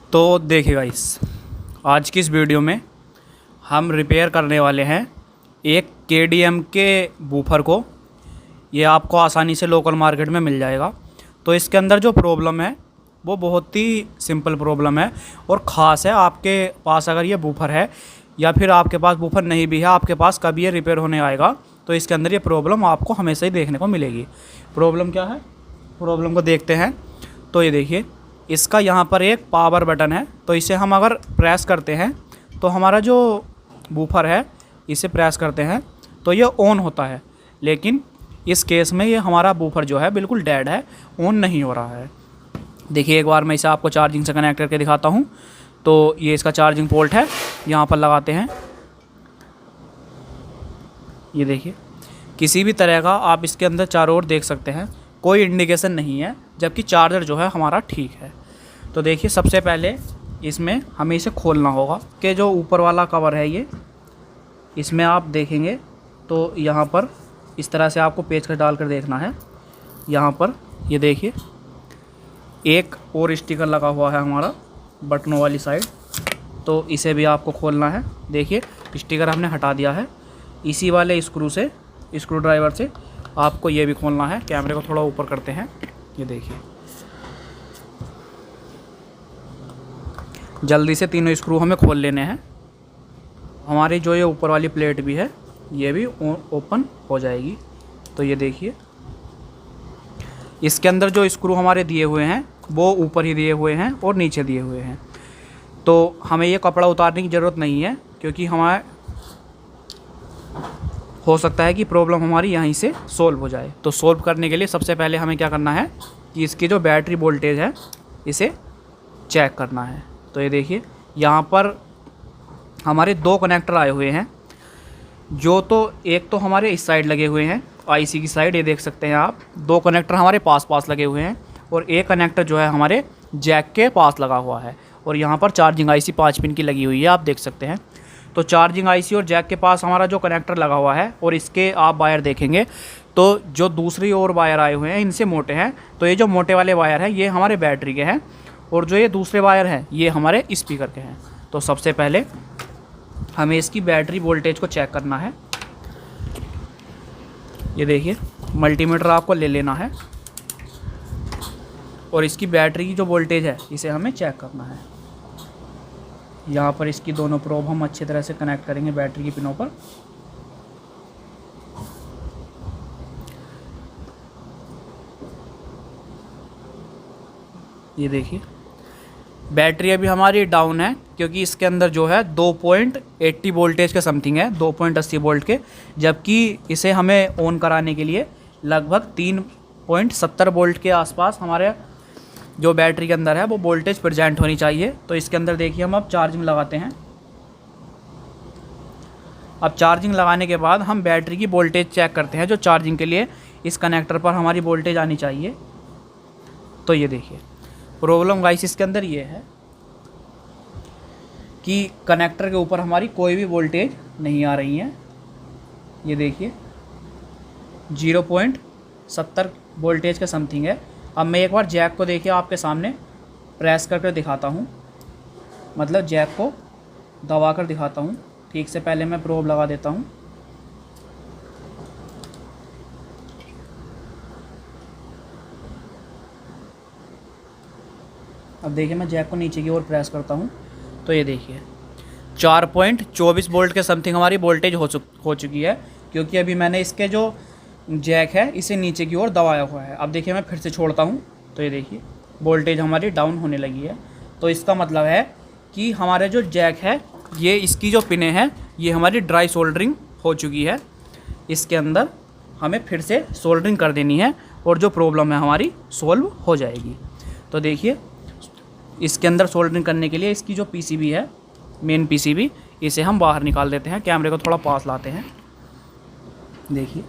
तो देखिए गाइस, आज की इस वीडियो में हम रिपेयर करने वाले हैं एक KDM के बूफर को। ये आपको आसानी से लोकल मार्केट में मिल जाएगा। तो इसके अंदर जो प्रॉब्लम है वो बहुत ही सिंपल प्रॉब्लम है और ख़ास है। आपके पास अगर ये बूफर है या फिर आपके पास बूफर नहीं भी है, आपके पास कभी ये रिपेयर होने आएगा तो इसके अंदर ये प्रॉब्लम आपको हमेशा ही देखने को मिलेगी। प्रॉब्लम क्या है, प्रॉब्लम को देखते हैं। तो ये देखिए, इसका यहाँ पर एक पावर बटन है। तो इसे हम अगर प्रेस करते हैं तो हमारा जो बूफर है, इसे प्रेस करते हैं तो ये ऑन होता है। लेकिन इस केस में ये हमारा बूफर जो है बिल्कुल डेड है, ऑन नहीं हो रहा है। देखिए, एक बार मैं इसे आपको चार्जिंग से कनेक्ट करके दिखाता हूँ। तो ये इसका चार्जिंग पोर्ट है, यहाँ पर लगाते हैं। ये देखिए, किसी भी तरह का आप इसके अंदर चारों ओर देख सकते हैं, कोई इंडिकेशन नहीं है, जबकि चार्जर जो है हमारा ठीक है। तो देखिए, सबसे पहले इसमें हमें इसे खोलना होगा कि जो ऊपर वाला कवर है ये, इसमें आप देखेंगे तो यहाँ पर इस तरह से आपको पेचकस डाल कर देखना है। यहाँ पर ये देखिए, एक और स्टिकर लगा हुआ है हमारा बटनों वाली साइड, तो इसे भी आपको खोलना है। देखिए, स्टिकर हमने हटा दिया है। इसी वाले स्क्रू से, स्क्रू ड्राइवर से आपको ये भी खोलना है। कैमरे को थोड़ा ऊपर करते हैं। ये देखिए, जल्दी से तीनों स्क्रू हमें खोल लेने हैं। हमारी जो ये ऊपर वाली प्लेट भी है ये भी ओपन हो जाएगी। तो ये देखिए, इसके अंदर जो स्क्रू हमारे दिए हुए हैं वो ऊपर ही दिए हुए हैं और नीचे दिए हुए हैं। तो हमें ये कपड़ा उतारने की ज़रूरत नहीं है, क्योंकि हमारे हो सकता है कि प्रॉब्लम हमारी यहीं से सोल्व हो जाए। तो सोल्व करने के लिए सबसे पहले हमें क्या करना है कि इसकी जो बैटरी वोल्टेज है इसे चेक करना है। तो ये देखिए, यहाँ पर हमारे दो कनेक्टर आए हुए हैं। जो तो एक तो हमारे इस साइड लगे हुए हैं, आईसी की साइड, ये देख सकते हैं आप। दो कनेक्टर हमारे पास पास लगे हुए हैं और एक कनेक्टर जो है हमारे जैक के पास लगा हुआ है। और यहाँ पर चार्जिंग आईसी 5 पिन की लगी हुई है, आप देख सकते हैं। तो चार्जिंग आईसी और जैक के पास हमारा जो कनेक्टर लगा हुआ है, और इसके आप वायर देखेंगे तो जो दूसरी ओर वायर आए हुए हैं इनसे मोटे हैं। तो ये जो मोटे वाले वायर हैं ये हमारे बैटरी के हैं, और जो ये दूसरे वायर हैं ये हमारे स्पीकर के हैं। तो सबसे पहले हमें इसकी बैटरी वोल्टेज को चेक करना है। ये देखिए, मल्टीमीटर आपको ले लेना है और इसकी बैटरी की जो वोल्टेज है इसे हमें चेक करना है। यहाँ पर इसकी दोनों प्रोब हम अच्छी तरह से कनेक्ट करेंगे बैटरी की पिनों पर। ये देखिए, बैटरी अभी हमारी डाउन है, क्योंकि इसके अंदर जो है 2.80 वोल्टेज के समथिंग है, 2.80 वोल्ट के। जबकि इसे हमें ऑन कराने के लिए लगभग 3.70 वोल्ट के आसपास हमारे जो बैटरी के अंदर है वो वोल्टेज प्रेजेंट होनी चाहिए। तो इसके अंदर देखिए, हम अब चार्जिंग लगाते हैं। अब चार्जिंग लगाने के बाद हम बैटरी की वोल्टेज चेक करते हैं, जो चार्जिंग के लिए इस कनेक्टर पर हमारी वोल्टेज आनी चाहिए। तो ये देखिए, प्रॉब्लम गाइस इसके अंदर ये है कि कनेक्टर के ऊपर हमारी कोई भी वोल्टेज नहीं आ रही है। ये देखिए, 0.70 वोल्टेज के समथिंग है। अब मैं एक बार जैक को देखिए आपके सामने प्रेस करके दिखाता हूँ, मतलब जैक को दबा कर दिखाता हूँ ठीक से। पहले मैं प्रोब लगा देता हूँ। अब देखिए, मैं जैक को नीचे की ओर प्रेस करता हूँ तो ये देखिए 4.24 वोल्ट के समथिंग हमारी वोल्टेज हो चुकी है, क्योंकि अभी मैंने इसके जो जैक है इसे नीचे की ओर दबाया हुआ है। अब देखिए, मैं फिर से छोड़ता हूँ तो ये देखिए वोल्टेज हमारी डाउन होने लगी है। तो इसका मतलब है कि हमारे जो जैक है, ये इसकी जो पिनें हैं ये हमारी ड्राई सोल्डरिंग हो चुकी है। इसके अंदर हमें फिर से सोल्डरिंग कर देनी है और जो प्रॉब्लम है हमारी सोल्व हो जाएगी। तो देखिए, इसके अंदर सोल्डरिंग करने के लिए इसकी जो पीसीबी है, मेन पीसीबी, इसे हम बाहर निकाल देते हैं। कैमरे को थोड़ा पास लाते हैं। देखिए,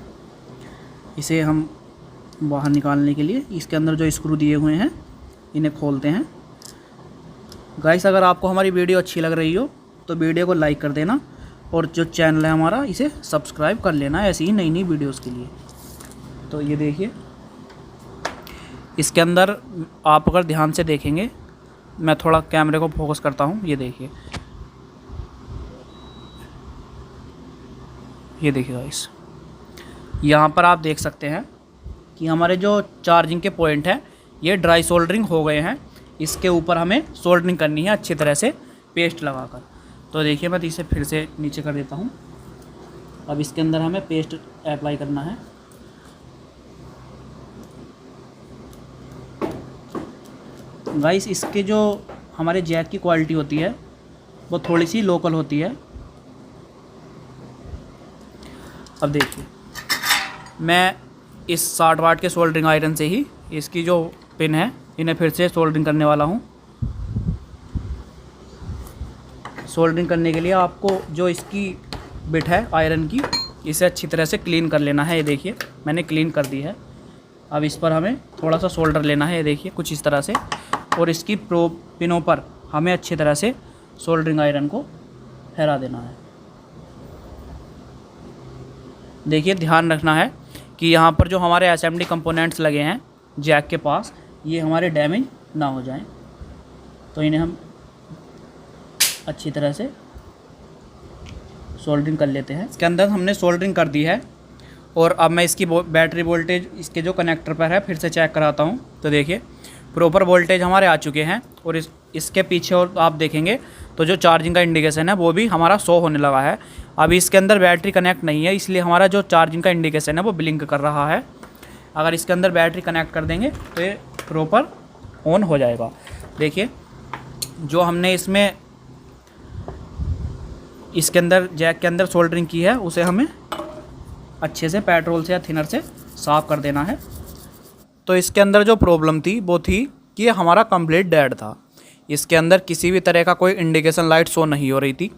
इसे हम बाहर निकालने के लिए इसके अंदर जो स्क्रू दिए हुए हैं इन्हें खोलते हैं। गाइस, अगर आपको हमारी वीडियो अच्छी लग रही हो तो वीडियो को लाइक कर देना, और जो चैनल है हमारा इसे सब्सक्राइब कर लेना ऐसी ही नई नई वीडियोज़ के लिए। तो ये देखिए, इसके अंदर आप अगर ध्यान से देखेंगे मैं थोड़ा कैमरे को फोकस करता हूँ। ये देखिए गाइस, यहाँ पर आप देख सकते हैं कि हमारे जो चार्जिंग के पॉइंट हैं ये ड्राई सोल्डरिंग हो गए हैं। इसके ऊपर हमें सोल्डरिंग करनी है अच्छी तरह से पेस्ट लगाकर। तो देखिए मैं इसे फिर से नीचे कर देता हूँ। अब इसके अंदर हमें पेस्ट अप्लाई करना है। गाइस, इसके जो हमारे जैक की क्वालिटी होती है वो थोड़ी सी लोकल होती है। अब देखिए मैं इस 60 वाट के सोल्डरिंग आयरन से ही इसकी जो पिन है इन्हें फिर से सोल्डरिंग करने वाला हूँ। सोल्डरिंग करने के लिए आपको जो इसकी बिट है आयरन की, इसे अच्छी तरह से क्लीन कर लेना है। ये देखिए मैंने क्लीन कर दी है। अब इस पर हमें थोड़ा सा सोल्डर लेना है, ये देखिए कुछ इस तरह से, और इसकी पिनों पर हमें अच्छी तरह से सोल्डरिंग आयरन को फहरा देना है। देखिए ध्यान रखना है कि यहाँ पर जो हमारे एसएमडी कंपोनेंट्स लगे हैं जैक के पास, ये हमारे डैमेज ना हो जाएं। तो इन्हें हम अच्छी तरह से सोल्डरिंग कर लेते हैं। इसके अंदर हमने सोल्डरिंग कर दी है और अब मैं इसकी बैटरी वोल्टेज इसके जो कनेक्टर पर है फिर से चेक कराता हूँ। तो देखिए प्रॉपर वोल्टेज हमारे आ चुके हैं और इसके पीछे और आप देखेंगे तो जो चार्जिंग का इंडिकेशन है वो भी हमारा 100 होने लगा है। अभी इसके अंदर बैटरी कनेक्ट नहीं है, इसलिए हमारा जो चार्जिंग का इंडिकेशन है वो ब्लिंक कर रहा है। अगर इसके अंदर बैटरी कनेक्ट कर देंगे तो ये प्रॉपर ऑन हो जाएगा। देखिए जो हमने इसके अंदर जैक के अंदर सोल्डरिंग की है उसे हमें अच्छे से पेट्रोल से या थिनर से साफ़ कर देना है। तो इसके अंदर जो प्रॉब्लम थी वो थी कि ये हमारा कंप्लीट डेड था। इसके अंदर किसी भी तरह का कोई इंडिकेशन लाइट शो नहीं हो रही थी।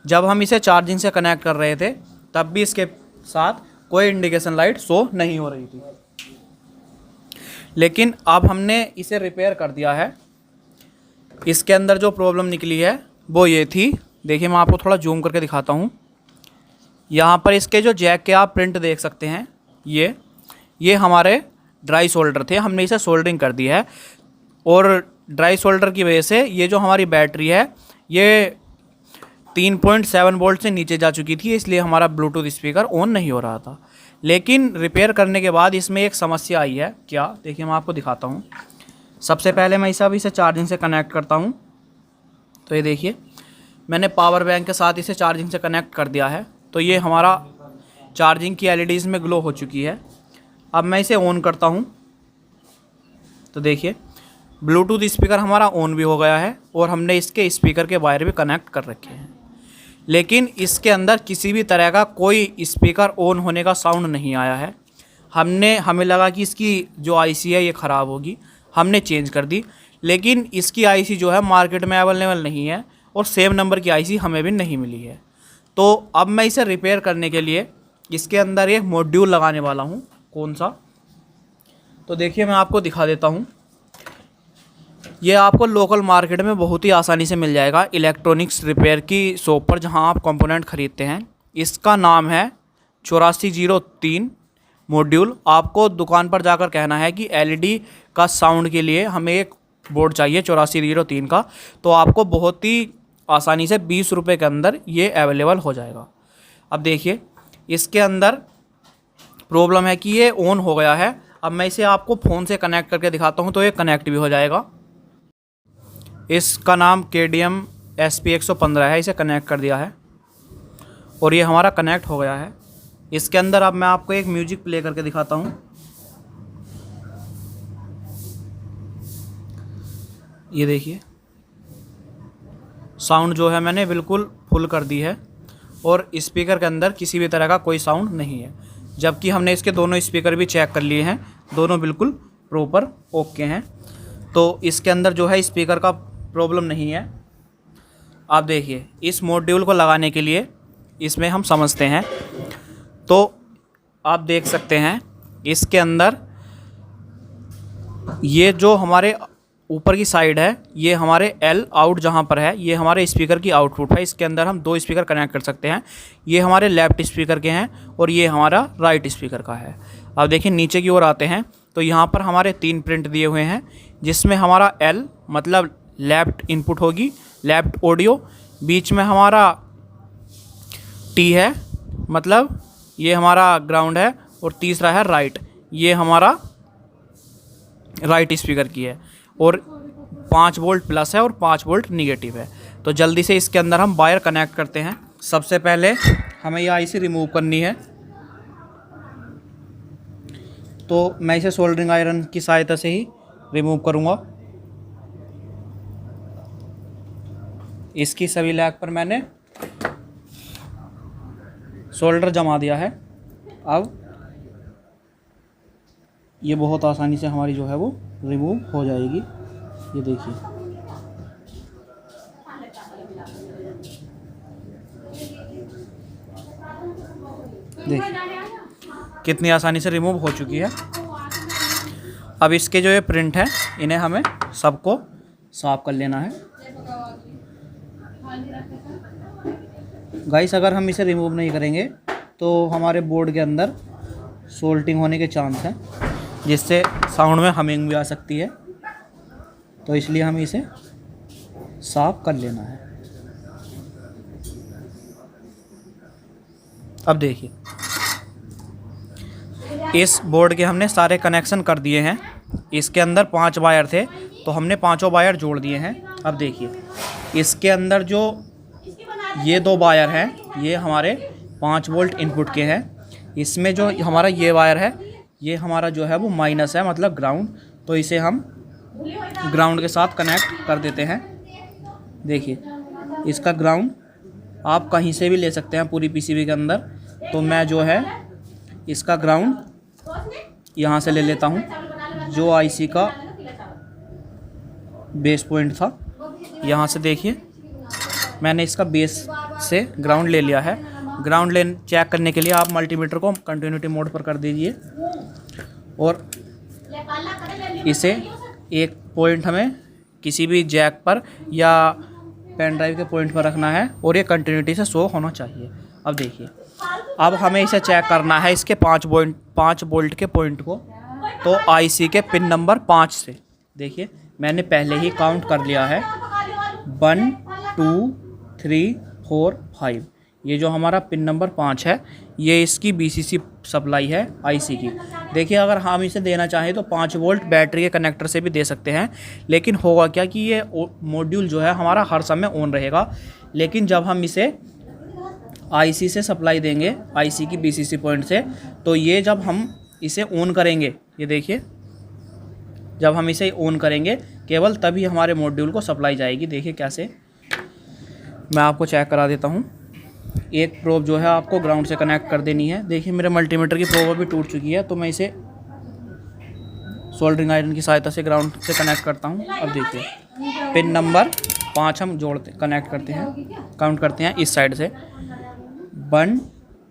जब हम इसे चार्जिंग से कनेक्ट कर रहे थे तब भी इसके साथ कोई इंडिकेशन लाइट शो नहीं हो रही थी। लेकिन अब हमने इसे रिपेयर कर दिया है। इसके अंदर जो प्रॉब्लम निकली है वो ये थी, देखिए मैं आपको थोड़ा जूम करके दिखाता हूँ। यहाँ पर इसके जो जैक के आप प्रिंट देख सकते हैं, ये हमारे ड्राई सोल्डर थे, हमने इसे सोल्डरिंग कर दी है। और ड्राई सोल्डर की वजह से ये जो हमारी बैटरी है ये 3.7 वोल्ट से नीचे जा चुकी थी, इसलिए हमारा ब्लूटूथ स्पीकर ऑन नहीं हो रहा था। लेकिन रिपेयर करने के बाद इसमें एक समस्या आई है। क्या, देखिए मैं आपको दिखाता हूँ। सबसे पहले मैं इसे चार्जिंग से कनेक्ट करता हूँ। तो ये देखिए मैंने पावर बैंक के साथ इसे चार्जिंग से कनेक्ट कर दिया है। तो ये हमारा चार्जिंग की एलईडीज़ में ग्लो हो चुकी है। अब मैं इसे ऑन करता हूँ तो देखिए ब्लूटूथ स्पीकर हमारा ऑन भी हो गया है और हमने इसके स्पीकर के वायर भी कनेक्ट कर रखे हैं। लेकिन इसके अंदर किसी भी तरह का कोई स्पीकर ऑन होने का साउंड नहीं आया है। हमें लगा कि इसकी जो आईसी है ये ख़राब होगी, हमने चेंज कर दी। लेकिन इसकी आईसी जो है मार्केट में अवेलेबल नहीं है और सेम नंबर की आईसी हमें भी नहीं मिली है। तो अब मैं इसे रिपेयर करने के लिए इसके अंदर एक मॉड्यूल लगाने वाला हूँ। कौन सा, तो देखिए मैं आपको दिखा देता हूँ। ये आपको लोकल मार्केट में बहुत ही आसानी से मिल जाएगा, इलेक्ट्रॉनिक्स रिपेयर की शॉप पर जहाँ आप कंपोनेंट ख़रीदते हैं। इसका नाम है 8403 मॉड्यूल। आपको दुकान पर जाकर कहना है कि एलईडी का साउंड के लिए हमें एक बोर्ड चाहिए 8403 का, तो आपको बहुत ही आसानी से 20 रुपये के अंदर ये अवेलेबल हो जाएगा। अब देखिए इसके अंदर प्रॉब्लम है कि ये ऑन हो गया है। अब मैं इसे आपको फ़ोन से कनेक्ट करके दिखाता हूँ तो ये कनेक्ट भी हो जाएगा। इसका नाम KDM SP115 है, इसे कनेक्ट कर दिया है और ये हमारा कनेक्ट हो गया है। इसके अंदर अब मैं आपको एक म्यूजिक प्ले करके दिखाता हूँ। ये देखिए साउंड जो है मैंने बिल्कुल फुल कर दी है और स्पीकर के अंदर किसी भी तरह का कोई साउंड नहीं है। जबकि हमने इसके दोनों स्पीकर भी चेक कर लिए हैं, दोनों बिल्कुल प्रॉपर ओके हैं। तो इसके अंदर जो है स्पीकर का प्रॉब्लम नहीं है। आप देखिए इस मॉड्यूल को लगाने के लिए इसमें हम समझते हैं तो आप देख सकते हैं इसके अंदर ये जो हमारे ऊपर की साइड है ये हमारे L आउट जहाँ पर है ये हमारे स्पीकर की आउटपुट है। इसके अंदर हम 2 स्पीकर कनेक्ट कर सकते हैं। ये हमारे लेफ़्ट स्पीकर के हैं और ये हमारा राइट स्पीकर का है। अब देखिए नीचे की ओर आते हैं तो यहाँ पर हमारे 3 प्रिंट दिए हुए हैं जिसमें हमारा L मतलब लेफ्ट इनपुट होगी, लेफ्ट ऑडियो, बीच में हमारा टी है, मतलब ये हमारा ग्राउंड है, और तीसरा है राइट, ये हमारा राइट स्पीकर की है, और 5 वोल्ट प्लस है और 5 वोल्ट निगेटिव है। तो जल्दी से इसके अंदर हम वायर कनेक्ट करते हैं। सबसे पहले हमें ये आईसी रिमूव करनी है, तो मैं इसे सोल्डरिंग आयरन की सहायता से ही रिमूव करूँगा। इसकी सभी लैग पर मैंने सोल्डर जमा दिया है। अब ये बहुत आसानी से हमारी जो है वो रिमूव हो जाएगी। ये देखिए, कितनी आसानी से रिमूव हो चुकी है। अब इसके जो ये प्रिंट है, इन्हें हमें सबको साफ कर लेना है। गाइस, अगर हम इसे रिमूव नहीं करेंगे तो हमारे बोर्ड के अंदर सोल्टिंग होने के चांस हैं, जिससे साउंड में हमिंग भी आ सकती है। तो इसलिए हमें इसे साफ कर लेना है। अब देखिए, इस बोर्ड के हमने सारे कनेक्शन कर दिए हैं। इसके अंदर 5 वायर थे, तो हमने पांचों वायर जोड़ दिए हैं। अब देखिए, इसके अंदर जो ये 2 वायर हैं, ये हमारे 5 वोल्ट इनपुट के हैं। इसमें जो हमारा ये वायर है, ये हमारा जो है वो माइनस है, मतलब ग्राउंड। तो इसे हम ग्राउंड के साथ कनेक्ट कर देते हैं। देखिए, इसका ग्राउंड आप कहीं से भी ले सकते हैं पूरी पीसीबी के अंदर। तो मैं जो है इसका ग्राउंड यहाँ से ले लेता हूँ, जो आईसी का बेस पॉइंट था। यहाँ से देखिए, मैंने इसका बेस से ग्राउंड ले लिया है। ग्राउंड ले चेक करने के लिए आप मल्टीमीटर को कंटिन्यूटी मोड पर कर दीजिए, और इसे एक पॉइंट हमें किसी भी जैक पर या पेन ड्राइव के पॉइंट पर रखना है, और ये कंटिन्यूटी से शो होना चाहिए। अब देखिए, अब हमें इसे चेक करना है इसके 5 वोल्ट के पॉइंट को, तो आईसी के पिन नंबर 5 से। देखिए, मैंने पहले ही काउंट कर लिया है 1 2 3 4 5। ये जो हमारा पिन नंबर 5 है, ये इसकी बीसीसी सप्लाई है आईसी की। देखिए, अगर हम इसे देना चाहें तो 5 वोल्ट बैटरी के कनेक्टर से भी दे सकते हैं, लेकिन होगा क्या कि ये मॉड्यूल जो है हमारा हर समय ऑन रहेगा। लेकिन जब हम इसे आईसी से सप्लाई देंगे, आईसी की बीसीसी पॉइंट से, तो ये जब हम इसे ऑन करेंगे, ये देखिए, जब हम इसे ऑन करेंगे केवल तभी हमारे मॉड्यूल को सप्लाई जाएगी। देखिए कैसे, मैं आपको चेक करा देता हूँ। एक प्रोब जो है आपको ग्राउंड से कनेक्ट कर देनी है। देखिए, मेरे मल्टीमीटर की प्रोब अभी टूट चुकी है, तो मैं इसे सोल्डरिंग आयरन की सहायता से ग्राउंड से कनेक्ट करता हूँ। अब देखिए, पिन नंबर 5 हम कनेक्ट करते हैं, काउंट करते हैं इस साइड से 1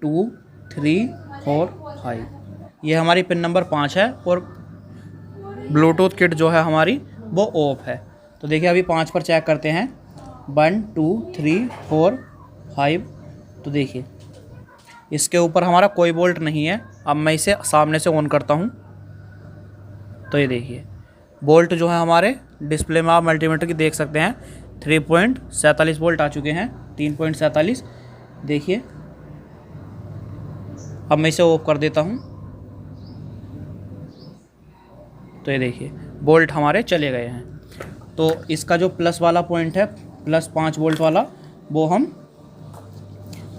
2 3 4 5। ये हमारी पिन नंबर 5 है, और ब्लूटूथ किट जो है हमारी वो ऑफ है। तो देखिए, अभी 5 पर चेक करते हैं 1 2 3 4 5। तो देखिए, इसके ऊपर हमारा कोई वोल्ट नहीं है। अब मैं इसे सामने से ऑन करता हूँ, तो ये देखिए, वोल्ट जो है हमारे डिस्प्ले में आप मल्टीमीटर की देख सकते हैं 3.47 वोल्ट आ चुके हैं, 3.47। देखिए, अब मैं इसे ऑफ कर देता हूँ, तो ये देखिए, वोल्ट हमारे चले गए हैं। तो इसका जो प्लस वाला पॉइंट है, प्लस 5 वोल्ट वाला, वो हम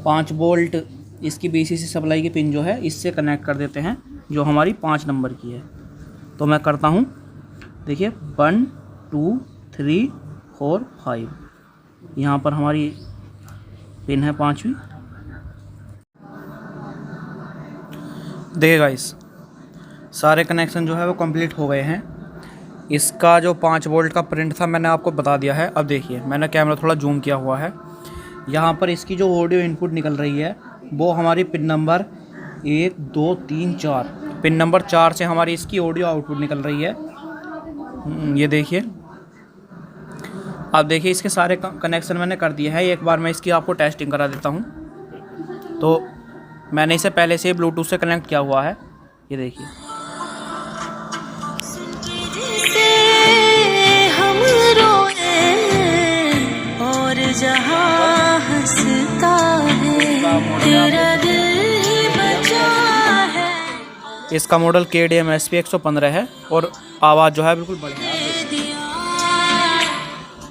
5 वोल्ट इसकी बीसीसी सप्लाई की पिन जो है इससे कनेक्ट कर देते हैं, जो हमारी 5 नंबर की है। तो मैं करता हूँ, देखिए 1 2 3 4 5। यहाँ पर हमारी पिन है 5वीं। देखिए गाइस, सारे कनेक्शन जो है वो कंप्लीट हो गए हैं। इसका जो 5 वोल्ट का प्रिंट था मैंने आपको बता दिया है। अब देखिए, मैंने कैमरा थोड़ा जूम किया हुआ है। यहाँ पर इसकी जो ऑडियो इनपुट निकल रही है वो हमारी पिन नंबर 1 2 3 4, पिन नंबर 4 से हमारी इसकी ऑडियो आउटपुट निकल रही है। ये देखिए, अब देखिए, इसके सारे कनेक्शन मैंने कर दिए हैं। एक बार मैं इसकी आपको टेस्टिंग करा देता हूँ। तो मैंने इसे पहले से ही ब्लूटूथ से कनेक्ट किया हुआ है। ये देखिए, इसका मॉडल KDM SP 115 है और आवाज़ जो है बिल्कुल बढ़िया है।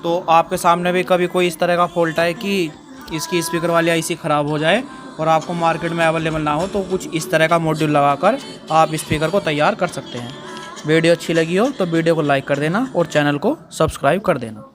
तो आपके सामने भी कभी कोई इस तरह का फॉल्ट आए कि इसकी स्पीकर वाली आईसी ख़राब हो जाए और आपको मार्केट में अवेलेबल ना हो, तो कुछ इस तरह का मॉड्यूल लगाकर आप स्पीकर को तैयार कर सकते हैं। वीडियो अच्छी लगी हो तो वीडियो को लाइक कर देना और चैनल को सब्सक्राइब कर देना।